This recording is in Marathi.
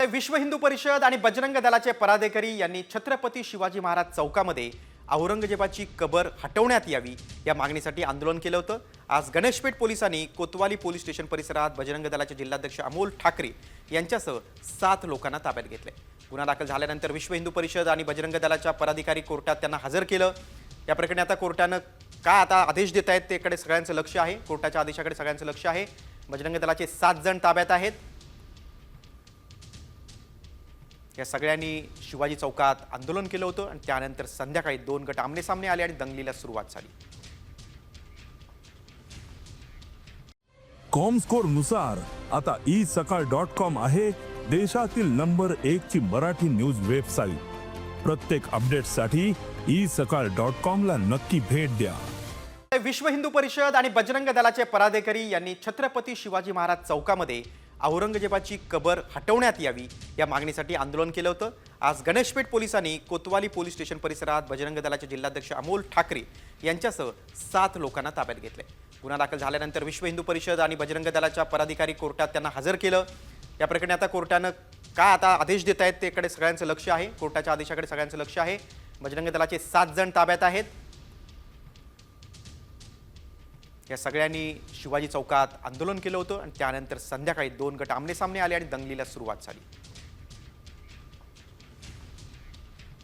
विश्व हिंदू परिषद आणि बजरंग दलाचे पदाधिकारी यांनी छत्रपती शिवाजी महाराज चौकामध्ये औरंगजेबाची कबर हटवण्यात यावी या मागणीसाठी आंदोलन केलं होतं। आज गणेशपेठ पोलिसांनी कोतवाली पोलीस स्टेशन परिसरात बजरंग दलाचे जिल्हाध्यक्ष अमोल ठाकरे यांच्यासह 7 लोकांना ताब्यात घेतले। गुन्हा दाखल झाल्यानंतर विश्व हिंदू परिषद आणि बजरंग दलाच्या पदाधिकारी कोर्टात त्यांना हजर केलं। या प्रकरणी आता कोर्टानं काय आदेश देत आहेत त्याकडे सगळ्यांचं लक्ष आहे। कोर्टाच्या आदेशाकडे सगळ्यांचं लक्ष आहे। बजरंग दलाचे 7 जण ताब्यात आहेत। या सगळ्यांनी शिवाजी चौकात आंदोलन केलं होतं आणि त्यानंतर संध्याकाळी 2 गट आमने सामने आले आणि दंगलीला सुरुवात झाली। कॉमस्कोर नुसार आता isakal.com आहे देशातील नंबर 1 ची मराठी न्यूज वेबसाईट। प्रत्येक अपडेटसाठी isakal.com ला नक्की भेट द्या। विश्व हिंदू परिषद आणि बजरंग दलाचे पदाधिकारी यांनी छत्रपती शिवाजी महाराज चौकामध्ये औरंगजेबाची कबर हटवण्यात यावी या मागणीसाठी आंदोलन केलं होतं। आज गणेशपेठ पोलिसांनी कोतवाली पोलीस स्टेशन परिसरात बजरंग दलाचे जिल्हाध्यक्ष अमोल ठाकरे यांच्यासह 7 लोकांना ताब्यात घेतले। गुन्हा दाखल झाल्यानंतर विश्व हिंदू परिषद आणि बजरंग दलाच्या पदाधिकारी कोर्टात त्यांना हजर केलं। या प्रकरणी आता कोर्टानं काय आदेश देत आहेत त्याकडे सगळ्यांचं लक्ष आहे। कोर्टाच्या आदेशाकडे सगळ्यांचं लक्ष आहे। बजरंग दलाचे 7 जण ताब्यात आहेत। या सगळ्यांनी शिवाजी चौकात आंदोलन केलं होतं आणि त्यानंतर संध्याकाळी 2 गट आमने सामने आले आणि दंगलीला सुरुवात झाली।